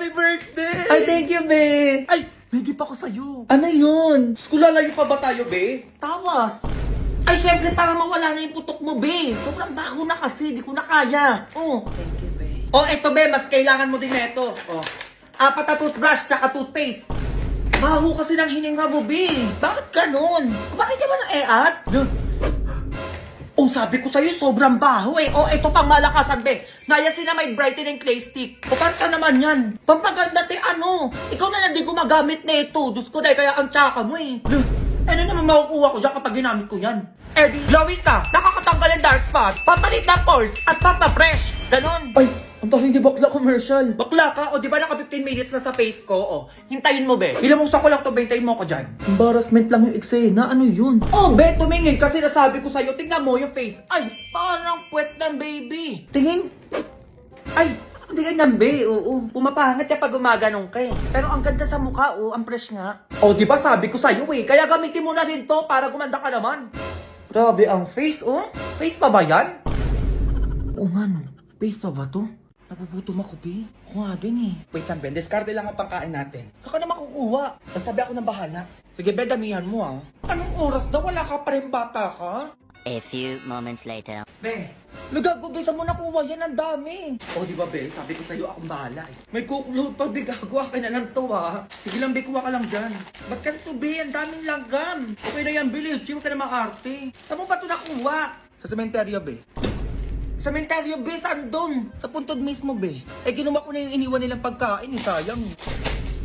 happy birthday! Ay, thank you, be. Ay, may gift ako sa'yo. Ano yun? School lalayo pa ba tayo, be? Tawas. Ay, syempre, para mawala na yung putok mo, be. Sobrang bago na kasi, di ko na kaya. Oh. Thank you, be. Oh, eto, be, mas kailangan mo din na ito. Oh. 4 na toothbrush, tsaka toothpaste. Baho kasi ng hininga mo, be. Bakit ganun? Bakit ka ba na eat? Oh, sabi ko sa'yo, sobrang baho eh. Oh, ito pang malakasan, be. Nayasin na may brightening clay stick. O, para saan naman yan? Pampaganda, te, ano? Ikaw na lang di gumagamit na ito. Diyos ko, dahil kaya ang tsaka mo eh. Ano naman makukuha ko dyan kapag ginamit ko yan? Eh, di, glowing ka, nakakatanggal ang dark spot, papalit ng pores, at papapresh. Ganon. Ay, ang dahil di bakla commercial. Bakla ka? O, di ba naka 15 minutes na sa face ko? O, hintayin mo, be. Ilamusta ko lang to, be. Hintayin mo ako dyan. Embarrassment lang yung eksena. Ano yun? Oh, be, tumingin kasi nasabi ko sa'yo. Tingnan mo yung face. Ay, parang puwet ng baby. Tingin. Ay, hindi ganyan, be. Oo, pumapangit kapag gumaganong ka eh. Pero ang ganda sa mukha, oh. Ang fresh nga. Oh, di ba sabi ko sa'yo eh. Kaya gamitin mo na din to para gumanda ka naman. Grabe ang face, oh. Face pa ba yan? Oo nga, no. Face pa ba to? Nagugutom ako, be. Ako nga din eh. Wait lang, Ben. Discarte lang ang pangkain natin. Saan ka na makukuha? Basta be, ako nang bahala. Sige, be, damihan mo ah. Anong oras na? Wala ka pa rin bata ka? A few moments later. Be, nagago, be, saan mo nakuha yan? Ang dami. O, di ba, be? Sabi ko sa'yo, akong bahala eh. May cookload pa, be. Gagawa ka na lang to, ha? Sige lang, be, kuha ka lang dyan. Ba't ganito, be? Ang daming langgam. Okay na yan, Billy. Huwag ka na maarte. Saan mo ba ito nakuha? Sa sementeryo, be. Sementeryo, be, saan doon? Sa puntod mismo, be. Eh, ginawa ko na yung iniwan nilang pagkain, eh, sayang.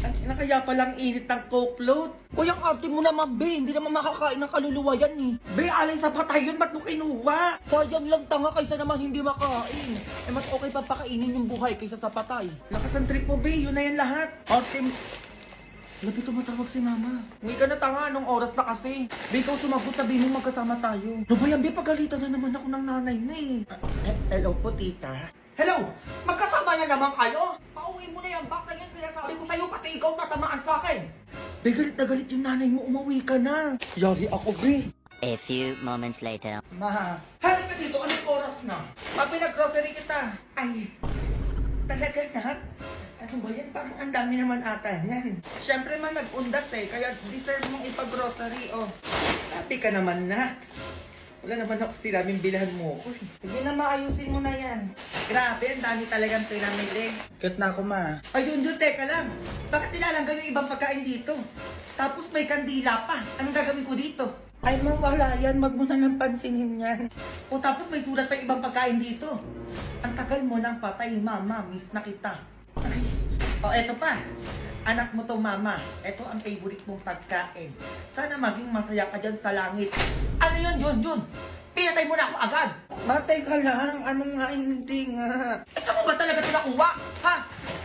Ay, nakaya palang init ng coke load. Uy, ang arte mo naman, be. Hindi naman makakain ng kaluluwa yan, eh. Be, alay sa patay yun. Ba't mo kinuha? Sayang lang, tanga, kaysa naman hindi makain. Eh, mas okay pa pakainin yung buhay kaysa sa patay. Lakas ang trip mo, be. Yun na yan lahat. Arte mo. Labi tumatawag si mama. Hindi ka na tanga, anong oras na kasi? Be, ikaw sumagot, sabihin mo magkasama tayo. No ba yan, be, pagalitan na naman ako ng nanay mo eh. Hello po, tita. Hello! Magkasama na naman kayo? Pauwi mo na yung bak na yan sinasabi ko sa'yo, pati ikaw tatamaan sa akin. Be, galit na galit yung nanay mo, umuwi ka na. Yari ako, be. A few moments later. Ma, halika ka dito, anong oras na? Pinag-grocery kita. Ay, talaga na? Ano ba yan? Parang ang dami naman ata yan. Siyempre man nag-undas eh, kaya deserve mong ipag-grocery, oh. Happy ka naman na. Wala naman ako sinabing bilhan mo. Uy, sige na, maayusin mo na yan. Grabe, ang dami talagang pinamili. Cute na ako, ma. Ayun, teka lang. Bakit nilalanggan yung ibang pagkain dito? Tapos may kandila pa. Anong gagawin ko dito? Ay, mawala yan. Wag mo na lang pansinin yan. O tapos may sulat pa yung ibang pagkain dito. Ang tagal mo nang patay, mama. Miss na kita. Ay. O, eto pa. Anak mo to, mama. Ito ang favorite mong pagkain. Sana maging masaya ka dyan sa langit. Ano yun? Pinatay mo na ako agad. Matay ka lang. Anong nga hindi nga? Eh, saan mo ba talaga ito nakuha? Ha?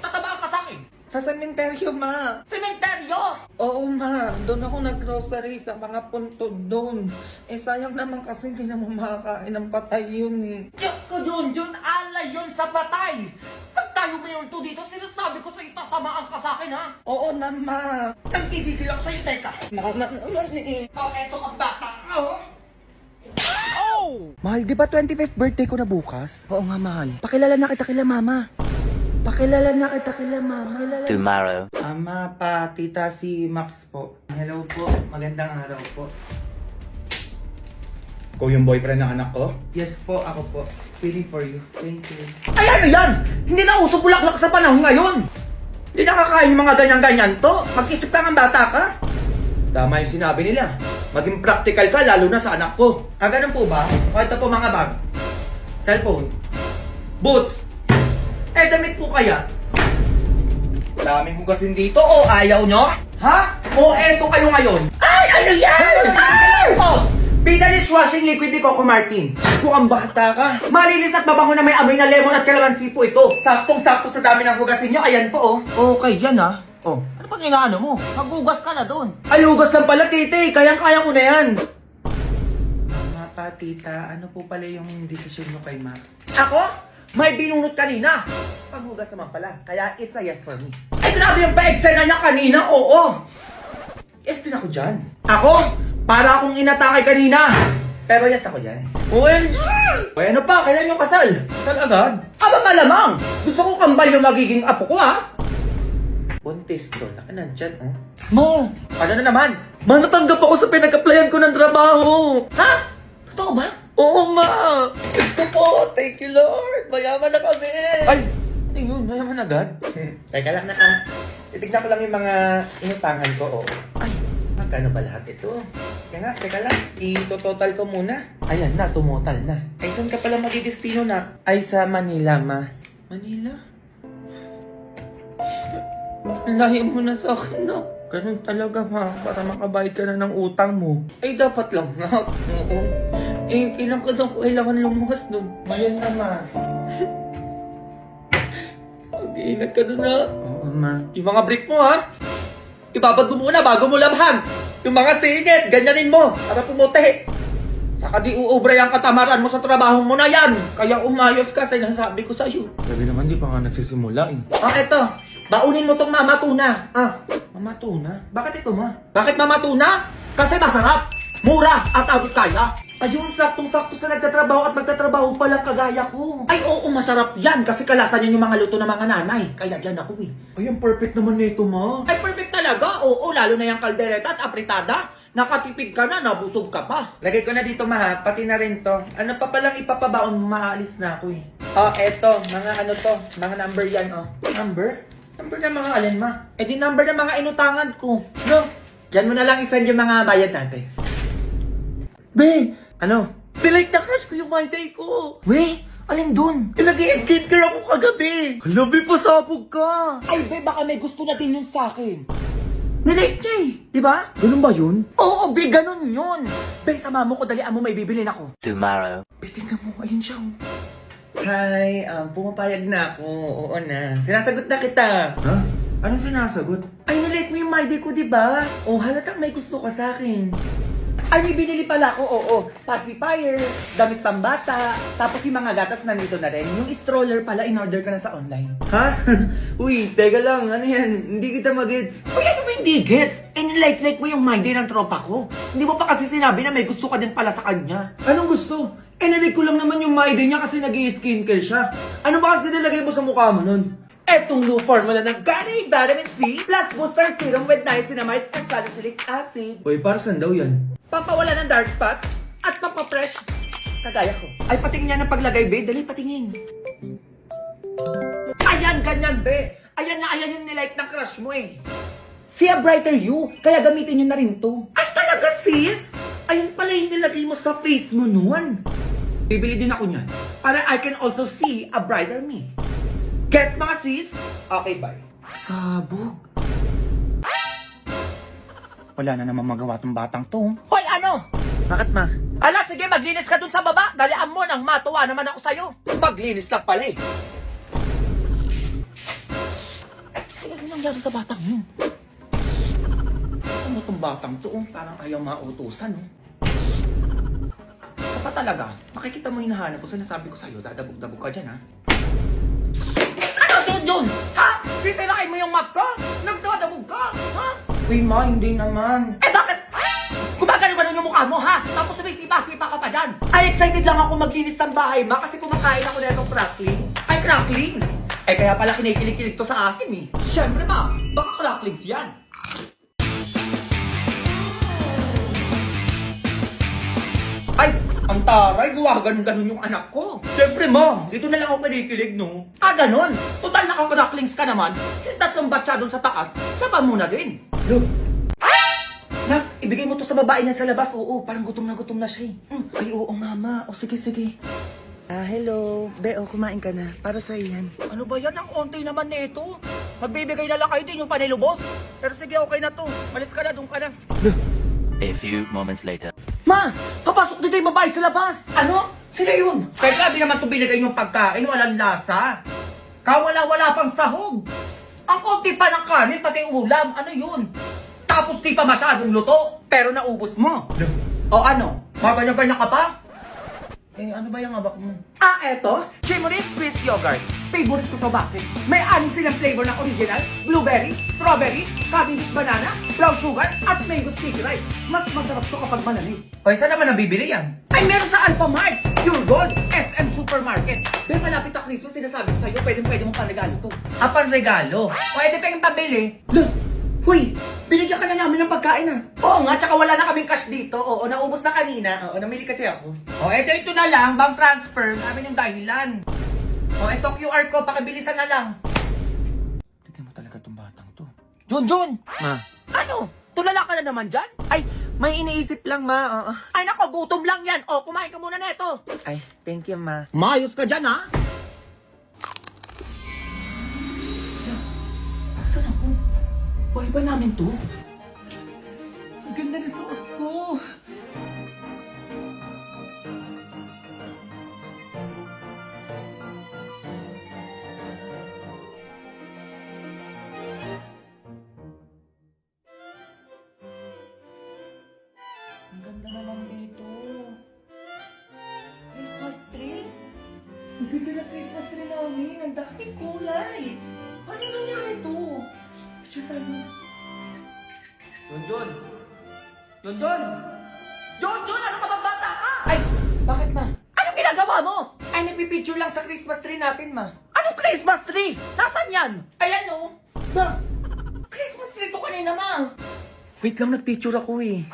Tatabaan ka sa akin? Sa sementeryo, ma. Sementeryo? Oo, ma. Doon ako nag-grocery sa mga puntod doon. Eh, sayang naman kasi hindi naman makakain ng patay yun eh. Diyos ko, Junjun. Alay yun sa patay. Pag tayo mayroon to dito, sinasabi ko sa'yo, tatamaan ka sa akin, ha? Oo na, ma. Nagkikigil ako sa'yo, teka. Mama naman eh. Oh, eto ka bata ka, oh. Mahal, di ba 25th birthday ko na bukas? Oo nga, mahal. Pakilala na kita kila mama. Pakilala na kita kila mama. Tomorrow. Ama, pa, tita, si Max po. Hello po. Magandang araw po. Ikaw yung boyfriend ng anak ko? Yes po, ako po. Feeling for you. Thank you. Ay, ano yan? Hindi na uso bulaklak sa panahon ngayon. Hindi nakakain yung mga ganyan-ganyan to. Mag-isip ka ng bata ka. Tama yung sinabi nila. Maging practical ka, lalo na sa anak ko. Ganun po ba? O ito po mga bag. Cellphone. Boots. Eh, damit po kaya? Daming hugasin dito. O ayaw nyo? Ha? O eto kayo ngayon? Ay, ano yan? Oh, Pinalis washing liquid ni Coco Martin. Kung ang bata ka. Malinis at mabango na may amoy na lemon at kalamansi po ito. Saktong-sakto sa dami ng hugasin nyo. Ayan po, oh. Okay, yan ah. Oh, ano pang inaano mo? Maghugas ka na doon. Ay, hugas lang pala, tite. Kayang-kaya ko na yan. Mama pa, tita, ano po pala yung desisyon nyo kay Max? Ako? May binunot kanina. Paghugas naman pala. Kaya it's a yes for me. Ay, grabe yung pa-eksena niya kanina. Oo. Yes din ako dyan. Ako? Para akong inatake kanina. Pero yes ako dyan. Well, ano pa? Kailan yung kasal? Kasal agad? Aba malamang. Gusto ko kambal yung magiging apo ko, ha? Buntis doon. Nandyan, oh. Mo! Ano na naman? Ma, natanggap ako sa pinag-applyan ko ng trabaho! Ha? Totoo ba? Oo, ma! Diyos ko po! Thank you, Lord! Mayaman na kami! Ay! Ano yun? Mayaman agad? Teka lang na titignan ko lang yung mga inutangan ko, oh. Ay! Magkano ba lahat ito? Teka lang. I-total ko muna. Ayan na, tumotal na. Ay, saan ka pala magdidestino na? Ay, sa Manila, ma. Manila? Lahi mo na sa akin, no? Ganun talaga, ma. Para makabayad ka na ng utang mo. Ay, dapat lang, nga. Oo. Eh, kailangan lumabas doon. Ngayon na, ma. Mag-iingat ka doon, ha? Oo, ma. Yung mga brief mo, ha? Ibabad mo muna bago mo labhan. Yung mga singit, ganyanin mo para pumuti. Saka di uubray ang katamaran mo sa trabaho mo na yan. Kaya umayos ka sa sinasabi ko sa'yo. Sabi naman, di pa nga nagsisimula, eh. Eto. Baunin mo tong mama tuna. Mama tuna? Bakit ito, ma? Bakit mama tuna? Kasi masarap, mura, at abot kaya. Ayun, saktong-sakto sa nagtatrabaho at magtatrabaho palang kagaya ko. Ay, oo, masarap yan kasi kalasan yan yung mga luto ng mga nanay. Kaya dyan ako eh. Ay, ang perfect naman nito, ma. Ay, perfect talaga. Oo, lalo na yung kaldereta at apritada. Nakatipid ka na, nabusog ka pa. Lagay ko na dito, ma, pati na rin to. Ano pa palang ipapabaon mo? Maalis na ako, eh. Eto, mga ano to, mga number yan, Number? Number na mga alin, ma? Eh di number ng mga inutangan ko. No, dyan mo na lang isend yung mga bayad natin. Be, Ano? bilike na crush ko yung my day ko. We, alin dun? Nag-i-skincare ako kagabi. Labi, pasabog ka. Ay, be, baka may gusto na din yun sa akin. Nilike niya eh, di ba? Ganun ba yun? Oo, be, ganun yun. Be, sama mo ko, dalian mo, may bibilin ako. Tomorrow. Be, tingnan mo, ayun siya, Hi, pumapayag na ako. Oo na. Sinasagot na kita. Ha? Anong sinasagot? Ay, nilike mo yung my day ko, di ba? Oh, halatang may gusto ka sa akin. Ay, may binili pala ako, oo. Pacifier, damit pambata, tapos yung mga gatas nandito na rin. Yung stroller pala, in-order ka na sa online. Ha? Uy, teka lang. Ano yan? Hindi kita mag-gets. Uy, ano ba hindi gets? Eh, nilike-like mo yung my day ng tropa ko. Hindi mo pa kasi sinabi na may gusto ka din pala sa kanya. Anong gusto? Eh, nilike ko lang naman yung my day niya kasi nag-i-skincare siya. Ano ba kasi nilagay mo sa mukha mo nun? Etong new formula ng Garnier Vitamin C plus Booster Serum with Niacinamide and Salicylic Acid. Uy, para saan daw yan? Pampawala ng dark spots at pampapresh. Kagaya ko. Ay, patingin niya ng paglagay, be. Dali, patingin. Ayan, ganyan, be. Ayan na, ayan yung nilike ng crush mo eh. See a brighter you. Kaya gamitin nyo na rin to. Ay, talaga, sis? Ayun pala yung nilagay mo sa face mo noon. Bibili din ako niyan. Para I can also see a brighter me. Gets mga sis? Okay, bye. Sabog. Wala na naman magawa tong batang to. Hoy, ano? Bakit, ma? Ala, sige, maglinis ka dun sa baba. Dalian mo nang matuwa naman ako sa'yo. Maglinis lang pala eh. Sige, ano nangyari sa batang yun? Ano itong batang to? Parang ayaw mautusan, Ano pa talaga? Makikita mo hinahanap ko. Sinasabi ko sa'yo, dadabog-dabog ka dyan, ha? Ano to, Jun? Ha? Sisilakay mo yung map ko? Nagdadabog ka? Ha? Uy, ma, hindi naman. Eh, bakit? Gumagano ba nun yung mukha mo, ha? Tapos sumisipa-sipa ka pa dyan. Ay, excited lang ako maglinis ng bahay, ma, kasi kumakain ako na itong cracklings. Ay, cracklings? Eh, kaya pala kinikilig-kilig to sa asim, eh. Siyempre, ma, baka cracklings yan. Ay, ang taray, ganon yung anak ko. Siyempre, ma, dito na lang ako kinikilig, no? Ah, ganon? Total naka-cracklings ka naman. Yung tatlong batsa doon sa taas, saba mo na din. Look. Nak, ibigay mo to sa babae na sa labas. Oo, parang gutom na siya eh. Ay, oo nga, ma. O, sige. Hello. Beo, kumain ka na. Para sa iyan. Ano ba yan? Ang onti naman nito. Magbibigay na lang kayo din yung panilubos. Pero sige, okay na to. Malis ka na, doon ka na. A few moments later. Ma! Papasok dito yung babae sa labas! Ano? Sino yun? Kaya grabe naman itong binigay yung pagkain. Walang lasa. Kawala-wala pang sahog. Ang konti pa ng kanin, pati ulam. Ano yun? Tapos di pa masyadong luto. Pero naubos mo. O ano? Maganyan-ganyan ka pa? Ano ba yung abak mo? Eto. Chimoris Swiss Yogurt. Favorite ko to, bakit? May 6 silang flavor na original. Blueberry, strawberry, Cavendish banana, brown sugar, at mango sticky rice. Mas masarap to kapag malamig. Oy, saan naman nabibili yan? Ay, meron sa Alphamart, Pure Gold, SM Supermarket. Pero malapit na Christmas, sinasabi ko sa'yo, pwede mong panregalo to. Panregalo? Pwede pa yung pabili. Look! Huy, binigyan ka na namin ng pagkain Oo nga, tsaka wala na kaming cash dito. Oo, naubos na kanina. Oo, namili kasi ako. Ito na lang, bank transfer. Namin yung dahilan. Ito QR ko, pakibilisan na lang. Tignan mo talaga tong batang to. Junjun! Ma. Ano? Tulala ka na naman dyan? Ay, may iniisip lang, ma. Ay nako, gutom lang yan. Kumain ka muna neto. Ay, thank you, ma. Mayos ka dyan, ha? Saan ako? Bahay ba namin to? Ang ganda ng suot ko. Ang ganda naman dito. Christmas tree? Ang ganda ng Christmas tree namin. Ang daming kulay. Paano nangyari to? Picture tayo. Junjun! Junjun! Junjun! Ano ka bang bata ka? Ay! Bakit, ma? Anong ginagawa mo? Ay, nagpipicture lang sa Christmas tree natin, ma. Anong Christmas tree? Nasaan yan? Ayan, oh. Ba? Christmas tree to kanina, ma. Wait lang, nagpicture ako eh.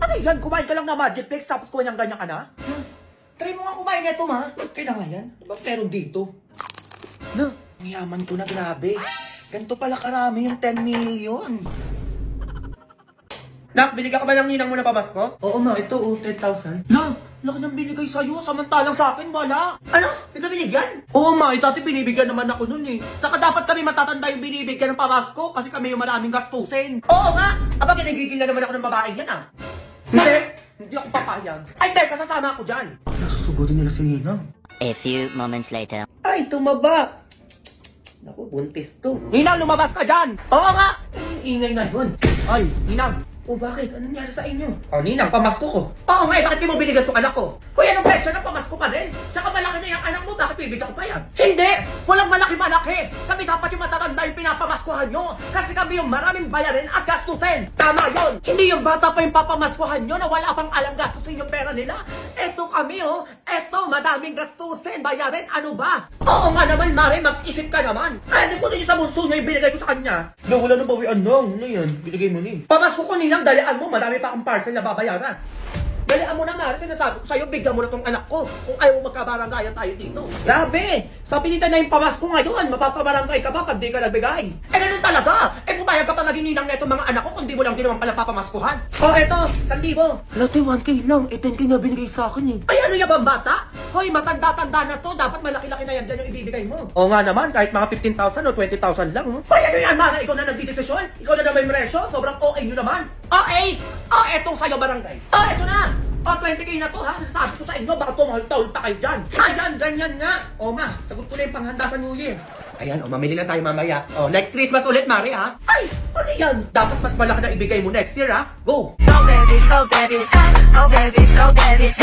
Ano yan? Kumain ka lang na Magic Flakes tapos ganyan-ganyan ka na? Try mo nga kumain nito, ma. Kailan nga yan? Ba't meron dito? No, ang yaman ko na, grabe. Ganito pala karami yung 10 million. Nak, binigyan ka ba ng ninang mo na pamasko? Oo, ma. Ito, 10,000. La, laki ng binigay sa'yo, samantalang sa akin wala. Ano? Hindi ka binigyan? Oo, ma, dati binibigyan naman ako nun eh. Saka dapat kami matatanda yung binibigyan ng pamasko kasi kami yung maraming gastusin. Oo nga! Aba, kinagigil na naman ako ng babae yan ah. Hindi ako papayag. Ay, teka, sasama ako dyan. Nasusugodin nila si Ninang. A few moments later. Ay, tumaba. Naku, buntis to. Ninang, lumabas ka dyan! Oo nga! Ay, ingay na yun. Ay, Ninang. Bakit? Anong nangyari sa inyo? Ninang, pamasko ko. Oo nga, bakit di mo binigyan tong anak ko? Kuya, anong petsa na pamasko ka din? Tsaka malaki na yung anak mo, bakit bibigyan ko pa yan? Hindi! Walang malaki-malaki! Kami dapat yung matatanda yung pinapamaskuhan nyo! Kasi kami yung maraming bayarin at gastusin! Tama yon! Hindi yung bata pa yung papamaskuhan nyo na wala pang alam gastusin yung pera nila! Eto kami eto madaming gastusin, bayarin, ano ba? Oo nga naman, Mare, mag-isip ka naman! Hindi ko din sa bunso niya yung binigay ko sa kanya! Wala na bawian lang. Ano yan? Binigay mo ni. Pamasko ko nilang dalian mo, madami pa akong parcel na babayaran. Dalian mo na nga, sinasabi ko sa'yo, bigyan mo na tong anak ko. Kung ayaw mo magkabaranggayan tayo dito. Grabe! Sa pilitan na yung pamasko ngayon, mapapabarangay ka ba pag di ka nagbigay? Ganun talaga! Pumayag ka pa maging ninang na itong mga anak ko kung di mo lang din naman pala papamaskuhan. Eto, 1,000. Lati, 1K lang. 10K na binigay sa akin eh. Ay, ano yan bang bata? Hoy, matanda-tanda na to. Dapat malaki-laki na yan dyan yung ibibigay mo. Oo nga naman, kahit mga 15,000 o 20,000 lang. Hoy, ano yan, Mana? Ikaw na nagdidesisyon? Ikaw na naman yung resyo? Sobrang OA nyo naman. OA! Etong sa'yo, barangay. Eto na! 20K na to, ha? Sinasabi ko sa inyo, baka tumahol-tahol pa kayo dyan. Ayan, ganyan nga. Ma, sagot ko na yung panghanda sa New Year. Ayan, mamili na tayo mamaya. Next Christmas ulit, Mari, ha? Ay, ano yan? Dapat mas malaki na ibigay mo next year, ha? Go! Go babies, go babies, go babies, go babies.